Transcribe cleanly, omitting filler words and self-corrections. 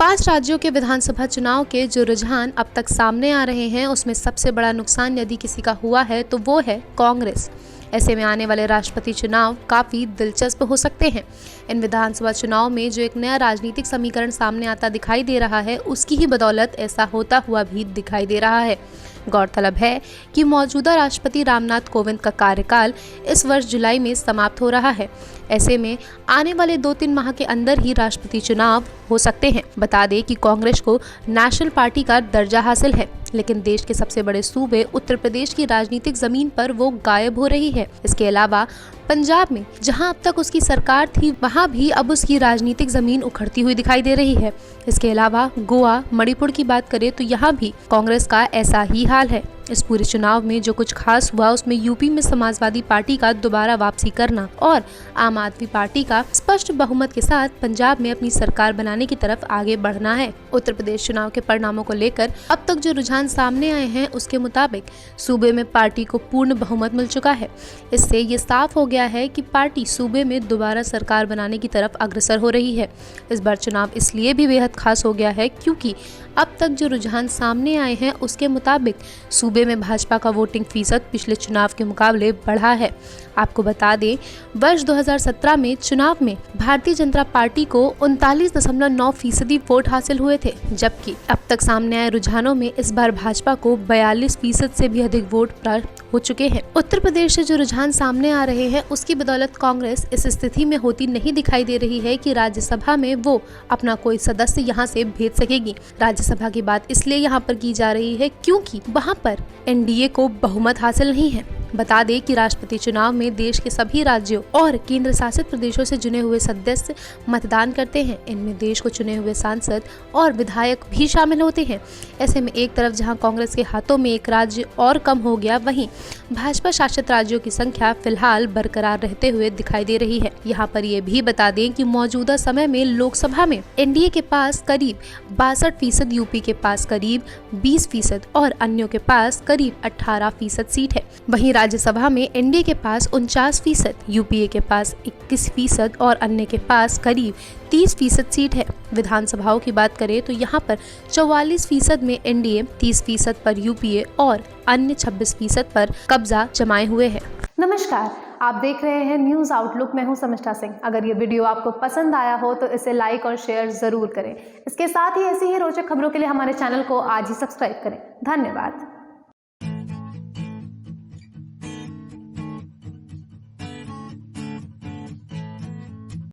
5 राज्यों के विधानसभा चुनाव के जो रुझान अब तक सामने आ रहे हैं उसमें सबसे बड़ा नुकसान यदि किसी का हुआ है तो वो है कांग्रेस। ऐसे में आने वाले राष्ट्रपति चुनाव काफी दिलचस्प हो सकते हैं। इन विधानसभा चुनाव में जो एक नया राजनीतिक समीकरण सामने आता दिखाई दे रहा है उसकी ही बदौलत ऐसा होता हुआ भी दिखाई दे रहा है। गौरतलब है कि मौजूदा राष्ट्रपति रामनाथ कोविंद का कार्यकाल इस वर्ष जुलाई में समाप्त हो रहा है। ऐसे में आने वाले 2-3 माह के अंदर ही राष्ट्रपति चुनाव हो सकते हैं। बता दें कि कांग्रेस को नेशनल पार्टी का दर्जा हासिल है, लेकिन देश के सबसे बड़े सूबे उत्तर प्रदेश की राजनीतिक जमीन पर वो गायब हो रही है। इसके अलावा पंजाब में जहां अब तक उसकी सरकार थी वहां भी अब उसकी राजनीतिक जमीन उखड़ती हुई दिखाई दे रही है। इसके अलावा गोवा, मणिपुर की बात करें तो यहाँ भी कांग्रेस का ऐसा ही हाल है। इस पूरे चुनाव में जो कुछ खास हुआ उसमें यूपी में समाजवादी पार्टी का दोबारा वापसी करना और आम आदमी पार्टी का स्पष्ट बहुमत के साथ पंजाब में अपनी सरकार बनाने की तरफ आगे बढ़ना है। उत्तर प्रदेश चुनाव के परिणामों को लेकर अब तक जो रुझान सामने आए हैं उसके मुताबिक सूबे में पार्टी को पूर्ण बहुमत मिल चुका है। इससे ये साफ हो गया है कि पार्टी सूबे में दोबारा सरकार बनाने की तरफ अग्रसर हो रही है। इस बार चुनाव इसलिए भी बेहद खास हो गया है क्योंकि अब तक जो रुझान सामने आए हैं उसके मुताबिक सूबे में भाजपा का वोटिंग फीसद पिछले चुनाव के मुकाबले बढ़ा है। आपको बता दें, वर्ष 2017 में चुनाव में भारतीय जनता पार्टी को 39.9% वोट हासिल हुए थे, जबकि अब तक सामने आए रुझानों में इस बार भाजपा को 42% से भी अधिक वोट प्राप्त हो चुके हैं। उत्तर प्रदेश से जो रुझान सामने आ रहे हैं उसकी बदौलत कांग्रेस इस स्थिति में होती नहीं दिखाई दे रही है कि राज्यसभा में वो अपना कोई सदस्य यहां से भेज सकेगी। राज्यसभा की बात इसलिए यहां पर की जा रही है क्योंकि वहां पर एनडीए को बहुमत हासिल नहीं है। बता दें कि राष्ट्रपति चुनाव में देश के सभी राज्यों और केंद्र शासित प्रदेशों से चुने हुए सदस्य मतदान करते हैं। इनमें देश को चुने हुए सांसद और विधायक भी शामिल होते हैं। ऐसे में एक तरफ जहां कांग्रेस के हाथों में एक राज्य और कम हो गया, वहीं भाजपा शासित राज्यों की संख्या फिलहाल बरकरार रहते हुए दिखाई दे रही है। यहाँ पर यह भी बता दें कि मौजूदा समय में लोकसभा में एनडीए के पास करीब 62%, यूपी के पास करीब 20% और अन्यों के पास करीब 18% सीट है। वहीं राज्यसभा में एनडीए के पास 49%, यूपीए के पास 21% और अन्य के पास करीब 30% सीट है। विधानसभाओं की बात करें तो यहाँ पर 44% में एनडीए, 30% पर यूपीए और अन्य 26% पर कब्जा जमाए हुए है। नमस्कार, आप देख रहे हैं न्यूज आउटलुक। मैं हूं समिष्ठा सिंह। अगर ये वीडियो आपको पसंद आया हो तो इसे लाइक और शेयर जरूर करें। इसके साथ ही ऐसी ही रोचक खबरों के लिए हमारे चैनल को आज ही सब्सक्राइब करें। धन्यवाद।